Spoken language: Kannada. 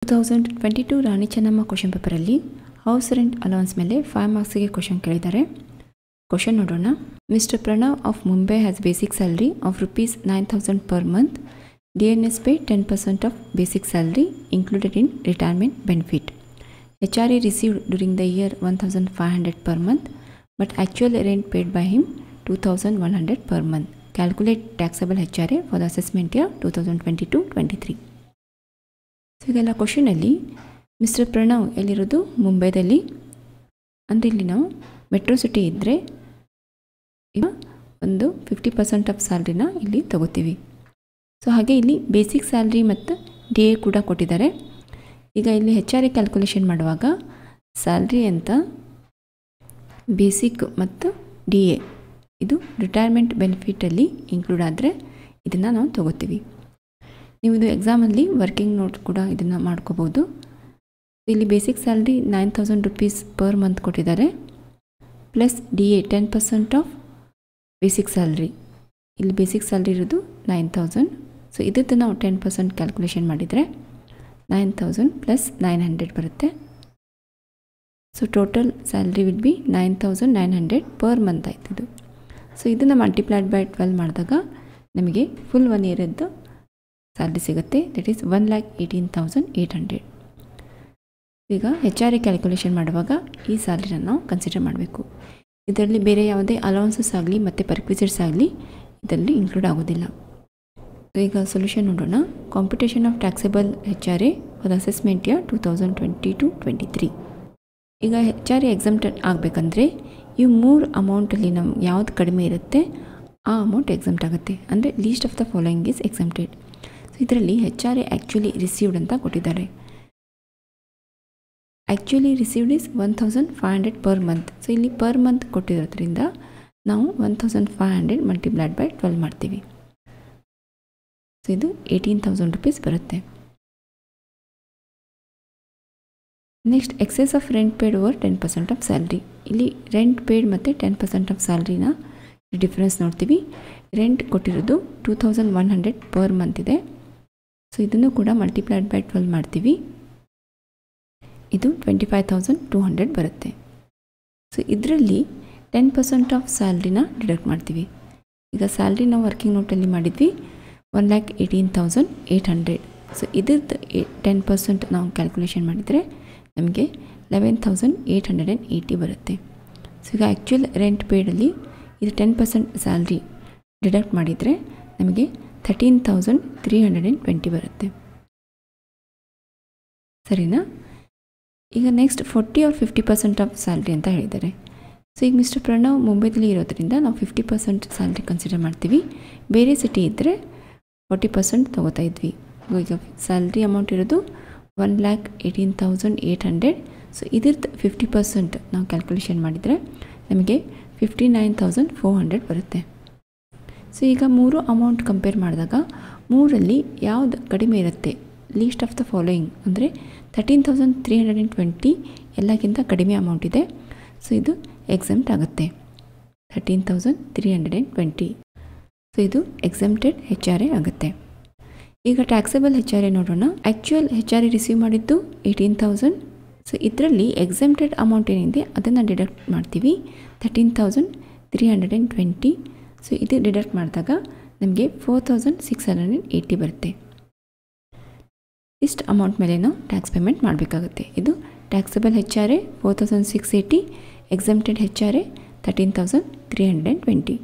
2022 ರಾಣಿ ಚೆನ್ನಮ್ಮ ಕ್ವಶನ್ ಪೇಪರಲ್ಲಿ ಹೌಸ್ ರೆಂಟ್ ಅಲೌನ್ಸ್ ಮೇಲೆ 5 ಮಾರ್ಕ್ಸ್ಗೆ ಕ್ವಶನ್ ಕೇಳಿದ್ದಾರೆ. ಕ್ವಶನ್ ನೋಡೋಣ. Mister Pranav of Mumbai has basic salary of ₹9,000 per month. DNS pay 10% of basic salary included in retirement benefit. HRA received during the year 1,500 per month, but actual rent paid by him 2,100 per month. Calculate taxable HRA for the assessment year 2022-23. So ಈಗೆಲ್ಲ ಕ್ವಶನಲ್ಲಿ ಮಿಸ್ಟರ್ ಪ್ರಣವ್ ಎಲ್ಲಿರೋದು ಮುಂಬೈದಲ್ಲಿ, ಅಂದರೆ ಇಲ್ಲಿ ನಾವು ಮೆಟ್ರೋ ಸಿಟಿ ಇದ್ದರೆ ಈಗ ಒಂದು 50% ಆಫ್ ಸ್ಯಾಲ್ರಿನ ಇಲ್ಲಿ ತಗೋತೀವಿ. ಸೊ ಹಾಗೆ ಇಲ್ಲಿ ಬೇಸಿಕ್ ಸ್ಯಾಲ್ರಿ ಮತ್ತು DA ಕೂಡ ಕೊಟ್ಟಿದ್ದಾರೆ. ಈಗ ಇಲ್ಲಿ HRA ಕ್ಯಾಲ್ಕುಲೇಷನ್ ಮಾಡುವಾಗ ಸ್ಯಾಲ್ರಿ ಅಂತ ಬೇಸಿಕ್ ಮತ್ತು DA ಇದು ರಿಟೈರ್ಮೆಂಟ್ ಬೆನಿಫಿಟಲ್ಲಿ ಇನ್ಕ್ಲೂಡ್ ಆದರೆ ಇದನ್ನು ನಾವು ತಗೋತೀವಿ. ನೀವು ಇದು ಎಕ್ಸಾಮಲ್ಲಿ ವರ್ಕಿಂಗ್ ನೋಟ್ ಕೂಡ ಇದನ್ನು ಮಾಡ್ಕೋಬೋದು. ಇಲ್ಲಿ ಬೇಸಿಕ್ ಸ್ಯಾಲ್ರಿ ₹9,000 ಪರ್ ಮಂತ್ ಕೊಟ್ಟಿದ್ದಾರೆ, plus DA 10% of basic salary. ಇಲ್ಲಿ ಬೇಸಿಕ್ ಸ್ಯಾಲ್ರಿ ಇರೋದು 9,000. ಸೊ ಇದಕ್ಕೆ ನಾವು 10% ಕ್ಯಾಲ್ಕುಲೇಷನ್ ಮಾಡಿದರೆ 9,000 ಪ್ಲಸ್ 900 ಬರುತ್ತೆ. So total salary will be 9,900 per month ಆಯ್ತು ಇದು. ಸೊ ಇದನ್ನು ಮಲ್ಟಿಪ್ಲೈಡ್ ಬೈ 12 ಮಾಡಿದಾಗ ನಮಗೆ ಫುಲ್ 1 ಇಯರದ್ದು ಸ್ಯಾಲ್ರಿ ಸಿಗುತ್ತೆ. That is 1,18,800. ಈಗ HRA ಕ್ಯಾಲ್ಕುಲೇಷನ್ ಮಾಡುವಾಗ ಈ ಸ್ಯಾಲ್ರಿನ ನಾವು ಕನ್ಸಿಡರ್ ಮಾಡಬೇಕು. ಇದರಲ್ಲಿ ಬೇರೆ ಯಾವುದೇ ಅಲೌನ್ಸಸ್ ಆಗಲಿ ಮತ್ತು ಪರ್ಕ್ವಿಸಿಟ್ಸ್ ಆಗಲಿ ಇದರಲ್ಲಿ ಇನ್ಕ್ಲೂಡ್ ಆಗೋದಿಲ್ಲ. ಈಗ ಸೊಲ್ಯೂಷನ್ ನೋಡೋಣ. Computation of taxable HRA for assessment year 2022-23. ಈಗ HRA ಎಕ್ಸಮ್ಟೆಡ್ ಆಗಬೇಕಂದ್ರೆ ಈ 3 ಅಮೌಂಟಲ್ಲಿ ನಾವು ಯಾವ್ದು ಕಡಿಮೆ ಇರುತ್ತೆ ಆ ಅಮೌಂಟ್ ಎಕ್ಸಮ್ಟ್ ಆಗುತ್ತೆ. ಅಂದರೆ least of the following is exempted. So ಇದರಲ್ಲಿ HRA ಆ್ಯಕ್ಚುಲಿ ರಿಸೀವ್ಡ್ ಅಂತ ಕೊಟ್ಟಿದ್ದಾರೆ. Actually received is 1,500 per month. So ಇಲ್ಲಿ ಪರ್ ಮಂತ್ ಕೊಟ್ಟಿರೋದ್ರಿಂದ ನಾವು 1,500 ಮಲ್ಟಿಪ್ಲೈಡ್ ಬೈ 12 ಮಾಡ್ತೀವಿ. ಸೊ ಇದು ₹18,000 ಬರುತ್ತೆ. Next excess of rent paid over 10% of salary. ಇಲ್ಲಿ ರೆಂಟ್ ಪೇಡ್ ಮತ್ತು 10% ಆಫ್ ಸ್ಯಾಲ್ರಿನ ಡಿಫ್ರೆನ್ಸ್ ನೋಡ್ತೀವಿ. ರೆಂಟ್ ಕೊಟ್ಟಿರೋದು 2,100 ಪರ್ ಮಂತ್ ಇದೆ. ಸೊ ಇದನ್ನು ಕೂಡ ಮಲ್ಟಿಪ್ಲೈಡ್ ಬೈ 12 ಮಾಡ್ತೀವಿ. ಇದು 25,200 ಬರುತ್ತೆ. ಸೊ ಇದರಲ್ಲಿ 10% ಆಫ್ ಸ್ಯಾಲ್ರಿನ ಡಿಡಕ್ಟ್ ಮಾಡ್ತೀವಿ. ಈಗ ಸ್ಯಾಲ್ರಿ ನಾವು ವರ್ಕಿಂಗ್ ನೋಟಲ್ಲಿ ಮಾಡಿದ್ವಿ 1,18,800. ಸೊ ಇದ್ರದ್ದು 10% ನಾವು ಕ್ಯಾಲ್ಕುಲೇಷನ್ ಮಾಡಿದರೆ ನಮಗೆ 11,880 ಬರುತ್ತೆ. ಸೊ ಈಗ ಆ್ಯಕ್ಚುಯಲ್ ರೆಂಟ್ ಪೇಡಲ್ಲಿ ಇದು 10% ಸ್ಯಾಲ್ರಿ ಡಿಡಕ್ಟ್ ಮಾಡಿದರೆ ನಮಗೆ 13,320 ಬರುತ್ತೆ. ಸರಿನಾ? ಈಗ ನೆಕ್ಸ್ಟ್ 40 or 50% ಆಫ್ ಸ್ಯಾಲ್ರಿ ಅಂತ ಹೇಳಿದ್ದಾರೆ. ಸೊ ಈಗ ಮಿಸ್ಟರ್ ಪ್ರಣವ್ ಮುಂಬೈದಲ್ಲಿ ಇರೋದ್ರಿಂದ ನಾವು 50% ಸ್ಯಾಲ್ರಿ ಕನ್ಸಿಡರ್ ಮಾಡ್ತೀವಿ. ಬೇರೆ ಸಿಟಿ ಇದ್ದರೆ 40% ತೊಗೋತಾ ಇದ್ವಿ. ಈಗ ಸ್ಯಾಲ್ರಿ ಅಮೌಂಟ್ ಇರೋದು 1,18,800. ಸೊ ಇದ್ರದ್ದು 50% ನಾವು ಕ್ಯಾಲ್ಕುಲೇಷನ್ ಮಾಡಿದರೆ ನಮಗೆ 59,400 ಬರುತ್ತೆ. ಸೊ ಈಗ 3 ಅಮೌಂಟ್ ಕಂಪೇರ್ ಮಾಡಿದಾಗ 3ರಲ್ಲಿ ಯಾವುದು ಕಡಿಮೆ ಇರುತ್ತೆ, ಲೀಸ್ಟ್ ಆಫ್ ದ ಫಾಲೋಯಿಂಗ್ ಅಂದರೆ 13,320 ಎಲ್ಲಕ್ಕಿಂತ ಕಡಿಮೆ ಅಮೌಂಟ್ ಇದೆ. ಸೊ ಇದು ಎಕ್ಸಮ್ಟ್ ಆಗುತ್ತೆ 13,320. ಸೊ ಇದು ಎಕ್ಸಮ್ಟೆಡ್ HRA ಆಗುತ್ತೆ. ಈಗ ಟ್ಯಾಕ್ಸೇಬಲ್ HRA ನೋಡೋಣ. ಆ್ಯಕ್ಚುಯಲ್ HRA ರಿಸೀವ್ ಮಾಡಿದ್ದು 18,000. ಸೊ ಇದರಲ್ಲಿ ಎಕ್ಸಮ್ಟೆಡ್ ಅಮೌಂಟ್ ಏನಿದೆ ಅದನ್ನು ಡಿಡಕ್ಟ್ ಮಾಡ್ತೀವಿ 13,320. ಸೊ ಇದು ಡಿಡಕ್ಟ್ ಮಾಡಿದಾಗ ನಮಗೆ 4,680 ಬರುತ್ತೆ. ಇಷ್ಟು ಅಮೌಂಟ್ ಮೇಲೆ ನಾವು ಟ್ಯಾಕ್ಸ್ ಪೇಮೆಂಟ್ ಮಾಡಬೇಕಾಗುತ್ತೆ. ಇದು ಟ್ಯಾಕ್ಸೇಬಲ್ HRA 4,680, ಎಕ್ಸಮ್ಟೆಡ್ HRA 13,320.